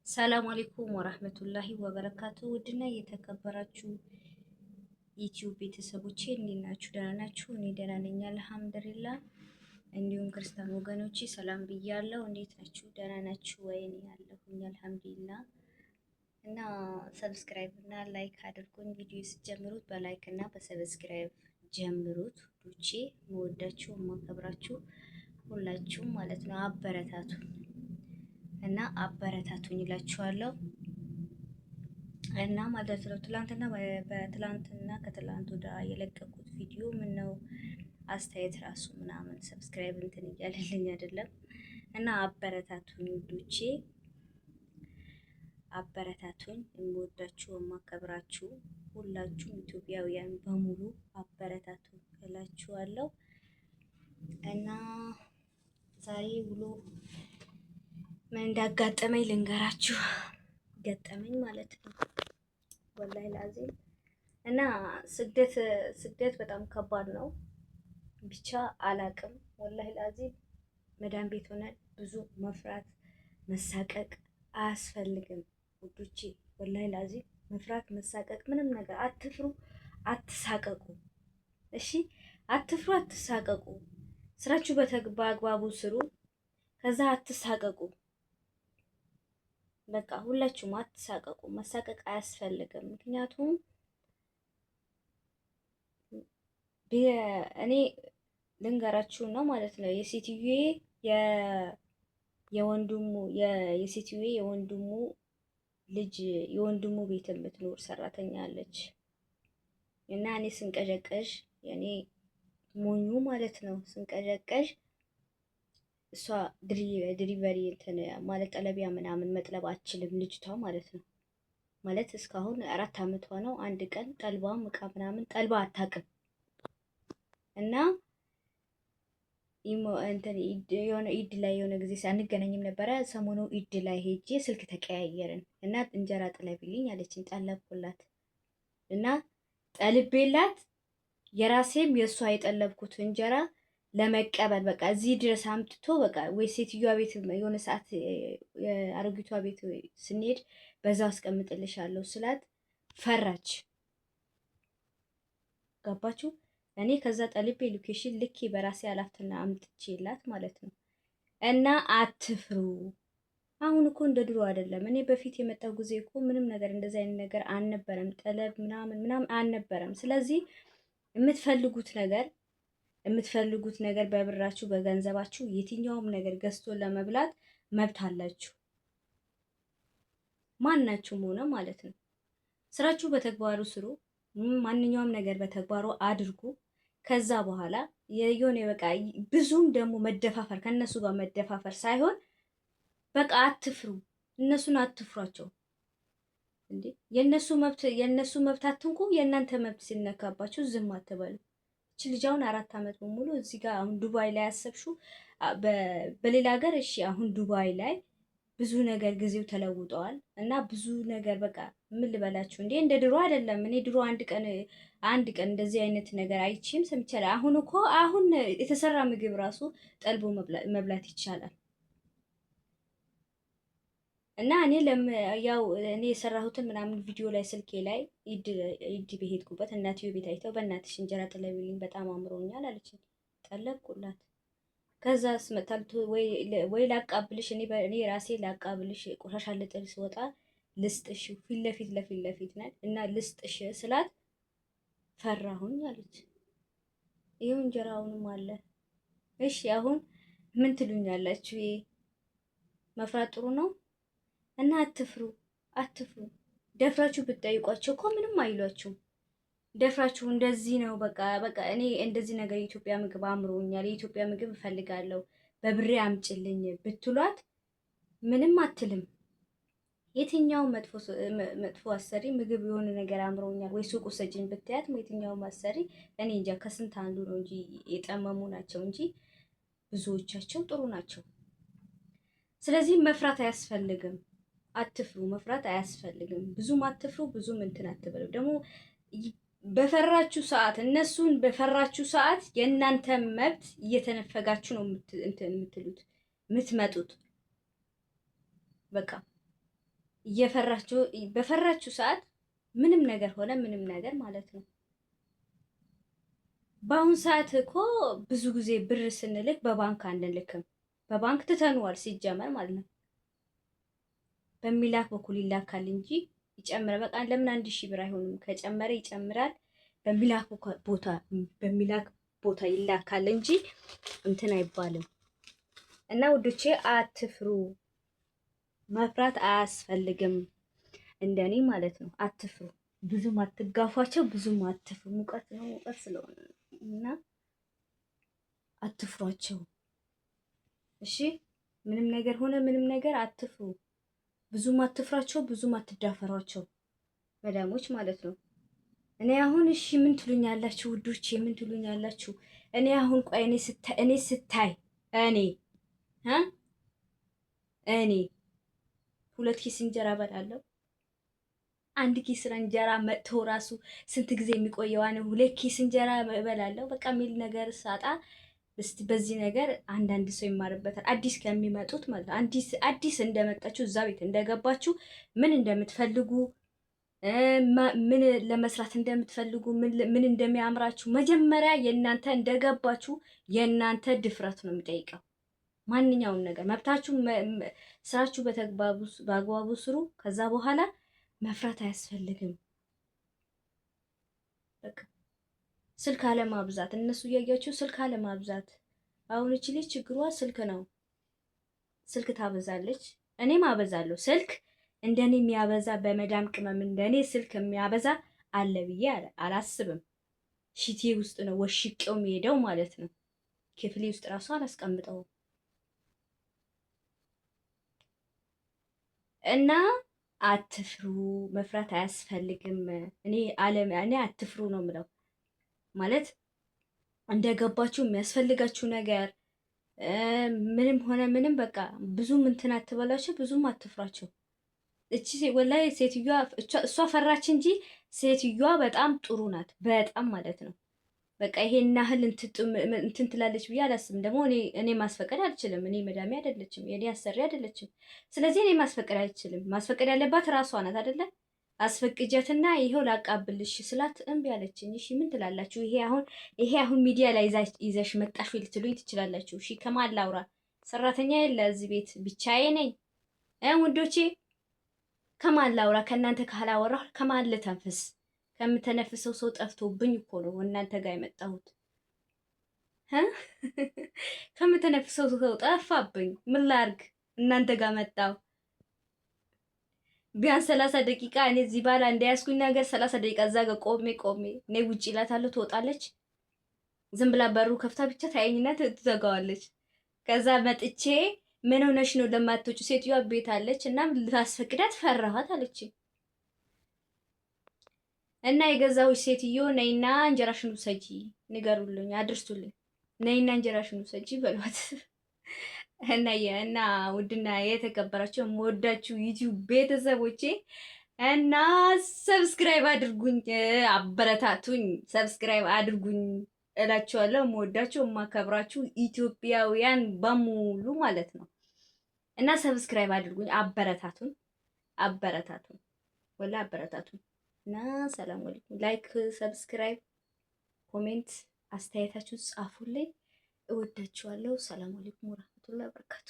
ሰላም አለይኩም ወራህመቱላሂ ወበረካቱ። ውድና የተከበራችሁ ዩቲዩብ ቤተሰቦቼ እንዴት ናችሁ? ደህና ናችሁ? እኔ ደህና ነኝ አልሐምዱሊላህ። እንዲሁም ክርስቲያን ወገኖቼ ሰላም ብያለሁ። እንዴት ናችሁ? ደህና ናችሁ ወይ? እኔ ያለሁኝ አልሐምዱሊላህ። እና ሰብስክራይብ እና ላይክ አድርጉኝ። ቪዲዮ ስትጀምሩት በላይክ እና በሰብስክራይብ ጀምሩት። ዱቼ መወዳችሁ ማከብራችሁ ሁላችሁም ማለት ነው። አበረታቱኝ እና አበረታቱኝ እላችኋለሁ። እና ማለት ነው በትላንትና ከትላንት ወደ የለቀቁት ቪዲዮ ምን ነው አስተያየት ራሱ ምናምን ሰብስክራይብ እንትን እያለልኝ አይደለም። እና አበረታቱኝ ውዶቼ፣ አበረታቱኝ። የምወዳችሁ የማከብራችሁ ሁላችሁም ኢትዮጵያውያን በሙሉ አበረታቱኝ እላችኋለሁ። እና ዛሬ ውሎ ምን እንዳጋጠመኝ ልንገራችሁ። ገጠመኝ ማለት ነው ወላሂ ላዚም። እና ስደት በጣም ከባድ ነው። ብቻ አላቅም ወላሂ ላዚም። መዳን ቤት ሆነን ብዙ መፍራት መሳቀቅ አያስፈልግም ውዶቼ። ወላሂ ላዚም መፍራት መሳቀቅ ምንም ነገር አትፍሩ፣ አትሳቀቁ። እሺ አትፍሩ፣ አትሳቀቁ። ስራችሁ በአግባቡ ስሩ። ከዛ አትሳቀቁ። በቃ ሁላችሁም አትሳቀቁ። መሳቀቅ አያስፈልግም። ምክንያቱም እኔ ልንገራችሁ ነው ማለት ነው። የሴትዬ የወንድሙ ልጅ የወንድሙ ቤት የምትኖር ሰራተኛ አለች እና እኔ ስንቀዠቀዥ የኔ ሞኙ ማለት ነው ስንቀዠቀዥ እሷ ድሪቨሪ እንትን ማለት ጠለቢያ ምናምን መጥለብ አትችልም ልጅቷ ማለት ነው። ማለት እስካሁን 4 ዓመቷ ነው። አንድ ቀን ጠልባም እቃ ምናምን ጠልባ አታውቅም። እና እንትን የሆነ ኢድ ላይ የሆነ ጊዜ አንገናኝም ነበረ። ሰሞኑ ኢድ ላይ ሄጄ ስልክ ተቀያየርን እና እንጀራ ጥለቢልኝ አለችኝ። ጠለብኩላት እና ጠልቤላት የራሴም የእሷ የጠለብኩት እንጀራ ለመቀበል በቃ እዚህ ድረስ አምጥቶ በቃ ወይ ሴትዮዋ ቤት የሆነ ሰዓት አሮጊቷ ቤት ስንሄድ በዛው አስቀምጥልሻለሁ ስላት ፈራች። ገባችሁ? እኔ ከዛ ጠልቤ ሎኬሽን ልኬ በራሴ አላፍትና አምጥቼላት ማለት ነው። እና አትፍሩ። አሁን እኮ እንደ ድሮ አይደለም። እኔ በፊት የመጣው ጊዜ እኮ ምንም ነገር እንደዚህ አይነት ነገር አልነበረም። ጠለብ ምናምን አልነበረም። ስለዚህ የምትፈልጉት ነገር በብራችሁ በገንዘባችሁ የትኛውም ነገር ገዝቶ ለመብላት መብት አላችሁ። ማናችሁም ሆነ ማለት ነው። ስራችሁ በተግባሩ ስሩ። ማንኛውም ነገር በተግባሩ አድርጉ። ከዛ በኋላ የሆነ በቃ ብዙም ደግሞ መደፋፈር ከነሱ ጋር መደፋፈር ሳይሆን በቃ አትፍሩ። እነሱን አትፍሯቸው እንዴ! የነሱ መብት አትንኩ። የእናንተ መብት ሲነካባችሁ ዝም አትበሉ። እቺ ልጅ አሁን 4 ዓመት በሙሉ እዚህ ጋር አሁን ዱባይ ላይ ያሰብሽው በሌላ ሀገር እሺ፣ አሁን ዱባይ ላይ ብዙ ነገር ጊዜው ተለውጠዋል እና ብዙ ነገር በቃ ምን ልበላችሁ እንዴ እንደ ድሮ አይደለም። እኔ ድሮ አንድ ቀን እንደዚህ አይነት ነገር አይቼም ሰምቻለሁ። አሁን የተሰራ ምግብ ራሱ ጠልቦ መብላት ይቻላል። እና እኔ የሰራሁትን ምናምን ቪዲዮ ላይ ስልኬ ላይ ኢድ በሄድኩበት እናትዮ ቤት አይተው በእናትሽ እንጀራ ጥለቢልኝ በጣም አምሮኛል አለችኝ። ጠለብኩላት። ከዛ ስመጣልቱ ወይ ላቃብልሽ እኔ ራሴ ላቃብልሽ ቆሻሻ ልጥል ስወጣ ልስጥሽ ለፊት ነን እና ልስጥሽ ስላት ፈራሁኝ አለች። ይሄው እንጀራውንም አለ። እሺ አሁን ምን ትሉኛላችሁ? መፍራት ጥሩ ነው? እና አትፍሩ። ደፍራችሁ ብትጠይቋቸው እኮ ምንም አይሏችሁም። ደፍራችሁ እንደዚህ ነው በቃ እኔ እንደዚህ ነገር የኢትዮጵያ ምግብ አምሮኛል፣ የኢትዮጵያ ምግብ እፈልጋለሁ፣ በብሬ አምጭልኝ ብትሏት ምንም አትልም። የትኛው መጥፎ አሰሪ ምግብ የሆነ ነገር አምሮኛል ወይ ሱቅ ውሰጂኝ ብትያት የትኛው አሰሪ እኔ እንጃ ከስንት አንዱ ነው እንጂ የጠመሙ ናቸው እንጂ ብዙዎቻቸው ጥሩ ናቸው። ስለዚህ መፍራት አያስፈልግም። አትፍሩ፣ መፍራት አያስፈልግም። ብዙም አትፍሩ፣ ብዙም እንትን አትበሉ። ደግሞ እነሱን በፈራችሁ ሰዓት የእናንተ መብት እየተነፈጋችሁ ነው የምትሉት የምትመጡት። በቃ እየፈራችሁ በፈራችሁ ሰዓት ምንም ነገር ሆነ ምንም ነገር ማለት ነው። በአሁን ሰዓት እኮ ብዙ ጊዜ ብር ስንልክ በባንክ አንልክም። በባንክ ትተንዋል ሲጀመር ማለት ነው። በሚላክ በኩል ይላካል እንጂ ይጨምራል። በቃ ለምን 1000 ብር አይሆንም? ከጨመረ ይጨምራል። በሚላክ ቦታ ይላካል እንጂ እንትን አይባልም። እና ውዶቼ አትፍሩ፣ መፍራት አያስፈልግም። እንደኔ ማለት ነው። አትፍሩ፣ ብዙም አትጋፏቸው፣ ብዙም አትፍሩ። ሙቀት ነው፣ ሙቀት ስለሆነ እና አትፍሯቸው። እሺ፣ ምንም ነገር ሆነ ምንም ነገር አትፍሩ። ብዙም አትፍራቸው፣ ብዙም አትዳፈሯቸው። መዳሞች ማለት ነው። እኔ አሁን እሺ ምን ትሉኛላችሁ ውዶቼ? ምን ትሉኛላችሁ? እኔ አሁን ቆይ እኔ ስታይ እኔ 2 ኪስ እንጀራ በላለሁ። 1 ኪስ እንጀራ መጥቶ ራሱ ስንት ጊዜ የሚቆየዋን 2 ኪስ እንጀራ እበላለሁ። በቃ የሚል ነገር ሳጣ እስቲ በዚህ ነገር አንዳንድ ሰው ይማርበታል። አዲስ ከሚመጡት ማለት ነው። አዲስ እንደመጣችሁ እዛ ቤት እንደገባችሁ ምን እንደምትፈልጉ ምን ለመስራት እንደምትፈልጉ ምን እንደሚያምራችሁ መጀመሪያ የእናንተ እንደገባችሁ የእናንተ ድፍረት ነው የሚጠይቀው። ማንኛውም ነገር መብታችሁ፣ ስራችሁ በአግባቡ ስሩ። ከዛ በኋላ መፍራት አያስፈልግም። በቃ ስልክ አለማብዛት፣ እነሱ እያያችሁ ስልክ አለማብዛት። አሁን እቺ ልጅ ችግሯ ስልክ ነው። ስልክ ታበዛለች፣ እኔም አበዛለሁ። ስልክ እንደኔ የሚያበዛ በመዳም ቅመም እንደኔ ስልክ የሚያበዛ አለ ብዬ አላስብም። ሽቴ ውስጥ ነው ወሽቄው የሚሄደው ማለት ነው። ክፍሌ ውስጥ ራሱ አላስቀምጠውም። እና አትፍሩ፣ መፍራት አያስፈልግም። እኔ አትፍሩ ነው የምለው። ማለት እንደገባችሁ የሚያስፈልጋችሁ ነገር ምንም ሆነ ምንም በቃ ብዙም እንትን አትበላችሁ፣ ብዙም አትፍራቸው። እቺ ወላሂ ሴትዮዋ እሷ ፈራች እንጂ ሴትዮዋ በጣም ጥሩ ናት፣ በጣም ማለት ነው። በቃ ይሄን ያህል እንትን ትላለች ብዬ አላስብም። ደግሞ እኔ ማስፈቀድ አልችልም። እኔ መዳሜ አይደለችም፣ የኔ አሰሪ አይደለችም። ስለዚህ እኔ ማስፈቀድ አልችልም። ማስፈቀድ ያለባት ራሷ ናት አይደለ? አስፈቅጃትና ይሄው ላቃብልሽ ስላት እምቢ አለችኝ። እሺ ምን ትላላችሁ? ይሄ አሁን ሚዲያ ላይ ይዘሽ መጣሽ ወይ ልትሉኝ ትችላላችሁ። እሺ ከማን ላውራ? ሰራተኛ የለ እዚህ ቤት ብቻዬ ነኝ ውዶቼ። ከማን ላውራ? ከእናንተ ካላወራሁ ከማን ልተንፍስ? ከምተነፍሰው ሰው ጠፍቶብኝ እኮ ነው እናንተ ጋር የመጣሁት። ከምተነፍሰው ሰው ጠፋብኝ። ምን ላርግ? እናንተ ጋር መጣሁ። ቢያንስ 30 ደቂቃ እኔ እዚህ ባላ እንዳያስኩኝ ነገር 30 ደቂቃ እዛ ጋር ቆሜ እኔ ውጪ እላታለሁ። ትወጣለች። ዝም ብላ በሩ ከፍታ ብቻ ታየኝና ትዘጋዋለች። ከዛ መጥቼ ምን ሆነሽ ነው ለማትወጪ? ሴትዮዋ ቤት አለች እና ልታስፈቅዳት ፈራኋት አለችኝ። እና የገዛሁሽ ሴትዮ ነይና እንጀራሽን ውሰጂ፣ ንገሩልኝ፣ አድርሱልኝ፣ ነይና እንጀራሽን ውሰጂ በሏት። እና ውድና የተከበራችሁ የምወዳችሁ ዩቲዩብ ቤተሰቦቼ እና ሰብስክራይብ አድርጉኝ፣ አበረታቱኝ፣ ሰብስክራይብ አድርጉኝ እላችኋለሁ። የምወዳችሁ የማከብራችሁ ኢትዮጵያውያን በሙሉ ማለት ነው። እና ሰብስክራይብ አድርጉኝ፣ አበረታቱን፣ ወላ አበረታቱን። እና ሰላም አለይኩም። ላይክ፣ ሰብስክራይብ፣ ኮሜንት አስተያየታችሁን ጻፉልኝ። እወዳችኋለሁ። ሰላም አለይኩም ወራህመቱላሂ ወበረካቱ።